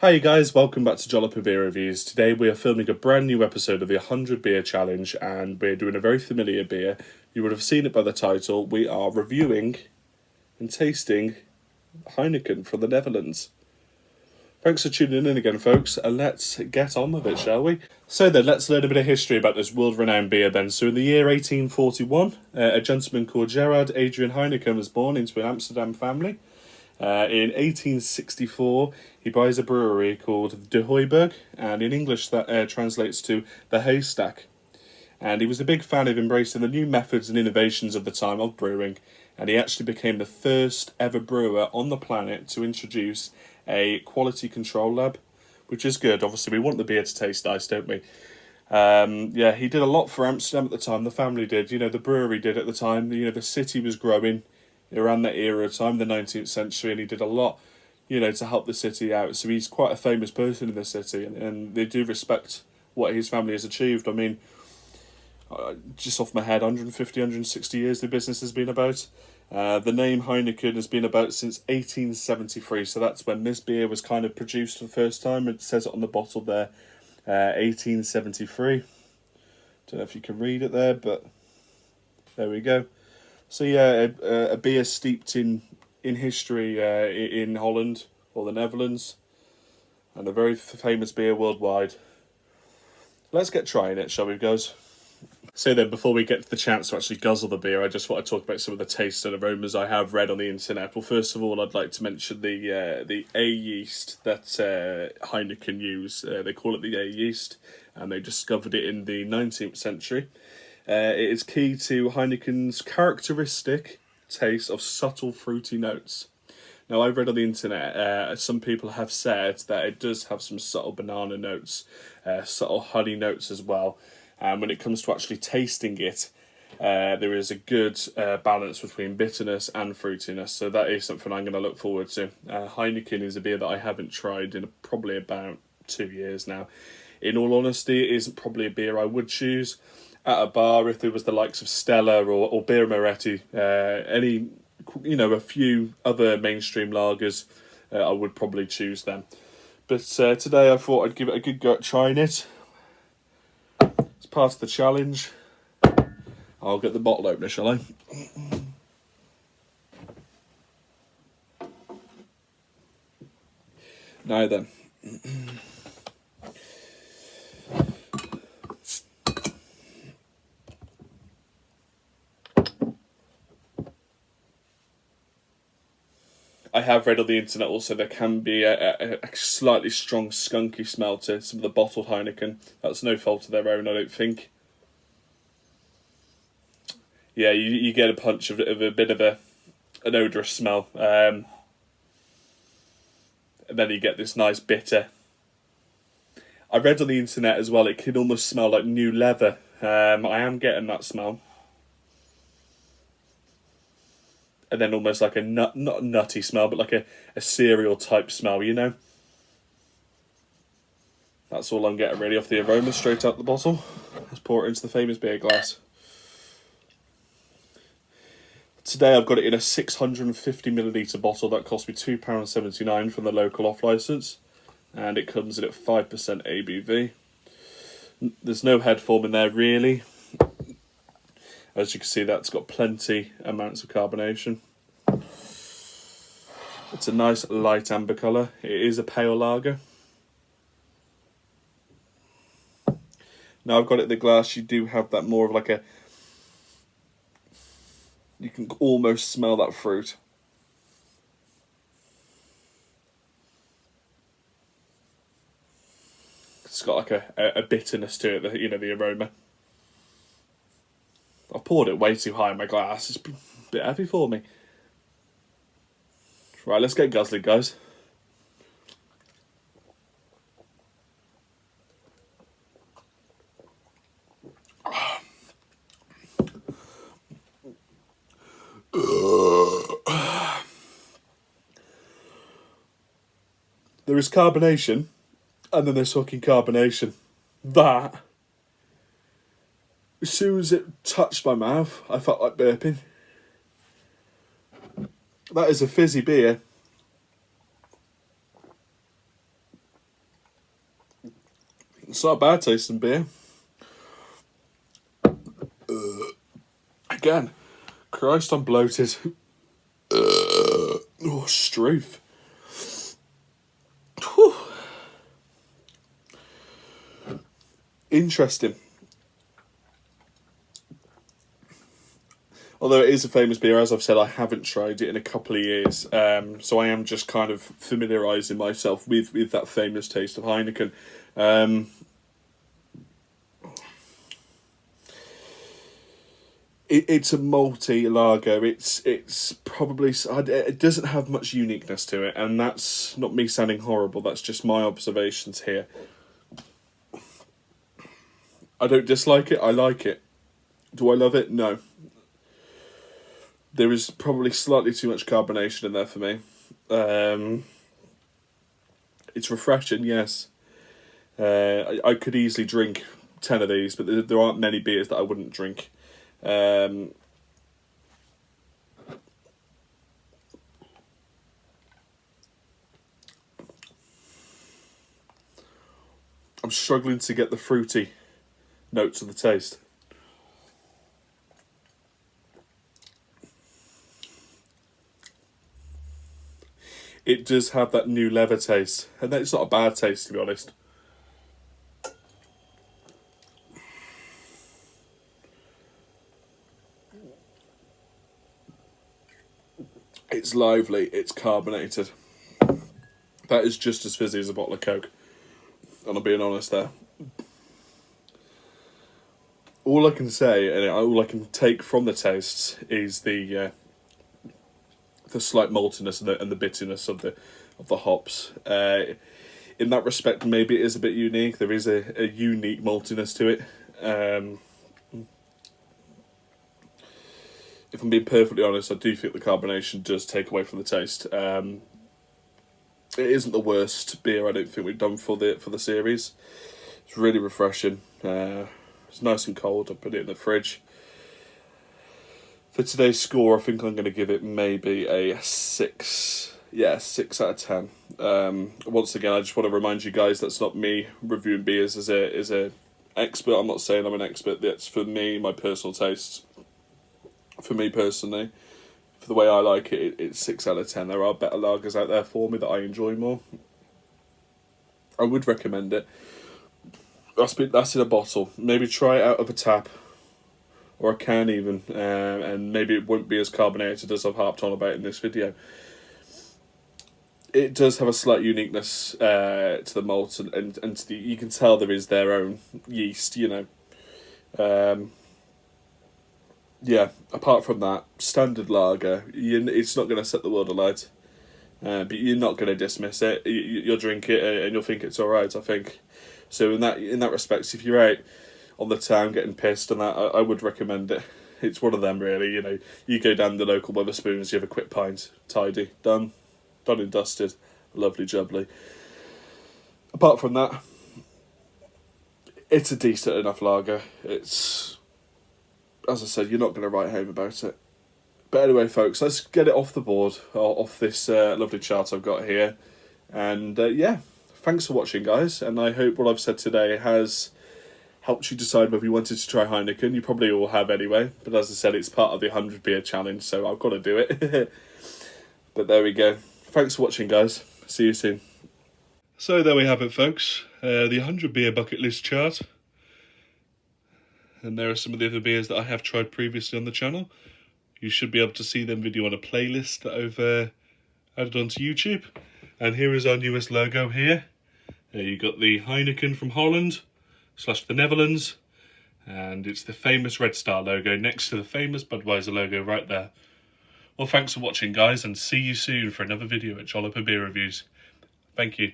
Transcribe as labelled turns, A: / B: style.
A: Hi you guys, welcome back to Jalopy Beer Reviews. Today we are filming a brand new episode of the 100 Beer Challenge and we're doing a very familiar beer. You would have seen it by the title. We are reviewing and tasting Heineken from the Netherlands. Thanks for tuning in again, folks, and let's get on with it, shall we? So then, let's learn a bit of history about this world-renowned beer then. So in the year 1841, a gentleman called Gerard Adrian Heineken was born into an Amsterdam family. In 1864, he buys a brewery called De Hooiberg, and in English that translates to the haystack. And he was a big fan of embracing the new methods and innovations of the time of brewing, and he actually became the first ever brewer on the planet to introduce a quality control lab, which is good. Obviously, we want the beer to taste nice, don't we? He did a lot for Amsterdam at the time. The family did, the brewery did at the time. The city was growing around that era of time, the 19th century, and he did a lot, to help the city out. So he's quite a famous person in the city, and they do respect what his family has achieved. I mean, just off my head, 150, 160 years the business has been about. The name Heineken has been about since 1873, so that's when this beer was kind of produced for the first time. It says it on the bottle there, 1873. Don't know if you can read it there, but there we go. So yeah, a beer steeped in history in Holland or the Netherlands, and a very famous beer worldwide. Let's get trying it, shall we, guys? So then, before we get to the chance to actually guzzle the beer, I just want to talk about some of the tastes and aromas I have read on the internet. Well, first of all, I'd like to mention the A yeast that Heineken use. They call it the A yeast, and they discovered it in the 19th century. It is key to Heineken's characteristic taste of subtle fruity notes. Now, I've read on the internet, some people have said that it does have some subtle banana notes, subtle honey notes as well. And when it comes to actually tasting it, there is a good balance between bitterness and fruitiness. So that is something I'm going to look forward to. Heineken is a beer that I haven't tried in probably about 2 years now. In all honesty, it isn't probably a beer I would choose at a bar if there was the likes of Stella or Birra Moretti, a few other mainstream lagers, I would probably choose them. But today I thought I'd give it a good go at trying it. It's part of the challenge. I'll get the bottle opener, shall I? Now then. I have read on the internet also there can be a slightly strong skunky smell to some of the bottled Heineken. That's no fault of their own, I don't think. Yeah, you get a punch of a bit of an odorous smell. And then you get this nice bitter. I read on the internet as well, it can almost smell like new leather. I am getting that smell. And then almost like not a nutty smell, but like a cereal type smell, That's all I'm getting really off the aroma straight out the bottle. Let's pour it into the famous beer glass. Today I've got it in a 650ml bottle that cost me £2.79 from the local off licence. And it comes in at 5% ABV. There's no head form in there really. As you can see, that's got plenty amounts of carbonation. It's a nice light amber colour. It is a pale lager. Now I've got it in the glass, you do have that more of like you can almost smell that fruit. It's got like a bitterness to it, the aroma. I've poured it way too high in my glass. It's a bit heavy for me. Right, let's get guzzling, guys. There is carbonation, and then there's fucking carbonation. That, as soon as it touched my mouth, I felt like burping. That is a fizzy beer. It's not a bad tasting beer. Again, Christ, I'm bloated. Oh, Struth. Whew. Interesting. Although it is a famous beer, as I've said, I haven't tried it in a couple of years. So I am just kind of familiarising myself with that famous taste of Heineken. It's a malty lager. It's probably, it doesn't have much uniqueness to it, and that's not me sounding horrible. That's just my observations here. I don't dislike it. I like it. Do I love it? No. There is probably slightly too much carbonation in there for me. It's refreshing, yes. I could easily drink 10 of these, but there aren't many beers that I wouldn't drink. I'm struggling to get the fruity notes of the taste. It does have that new leather taste, and it's not a bad taste, to be honest. It's lively, it's carbonated. That is just as fizzy as a bottle of Coke, and I'm being honest there. All I can say, and all I can take from the tastes, is the slight maltiness and the bitterness of the hops. In that respect, maybe it is a bit unique. There is a unique maltiness to it. If I'm being perfectly honest, I do think the carbonation does take away from the taste. It isn't the worst beer I don't think we've done for the series. It's really refreshing. It's nice and cold. I put it in the fridge. For today's score, I think I'm going to give it maybe a 6. Yeah, 6 out of 10. Once again, I just want to remind you guys that's not me reviewing beers as a expert. I'm not saying I'm an expert. That's for me, my personal tastes. For me personally, for the way I like it, it's 6 out of 10. There are better lagers out there for me that I enjoy more. I would recommend it. That's in a bottle. Maybe try it out of a tap. Or a can even, and maybe it won't be as carbonated as I've harped on about in this video. It does have a slight uniqueness to the malt, and to you can tell there is their own yeast, you know. Yeah, apart from that, standard lager, it's not going to set the world alight, but you're not going to dismiss it. You'll drink it and you'll think it's alright, I think. So in that respect, if you're out on the town getting pissed and that, I would recommend it. It's one of them, really, you know. You go down the local Wetherspoons, you have a quick pint, tidy, done and dusted, lovely jubbly. Apart from that, it's a decent enough lager. It's, as I said, you're not going to write home about it. But anyway, folks, let's get it off the board, off this lovely chart I've got here. And yeah, thanks for watching, guys, and I hope what I've said today has helped you decide whether you wanted to try Heineken. You probably all have anyway, but as I said, it's part of the 100 beer challenge, so I've got to do it. But there we go. Thanks for watching, guys. See you soon. So there we have it, folks. The 100 beer bucket list chart. And there are some of the other beers that I have tried previously on the channel. You should be able to see them video on a playlist that I've added onto YouTube. And here is our newest logo here. You've got the Heineken from Holland / the Netherlands, and it's the famous Red Star logo next to the famous Budweiser logo right there. Well, thanks for watching, guys, and see you soon for another video at Jolliper Beer Reviews. Thank you.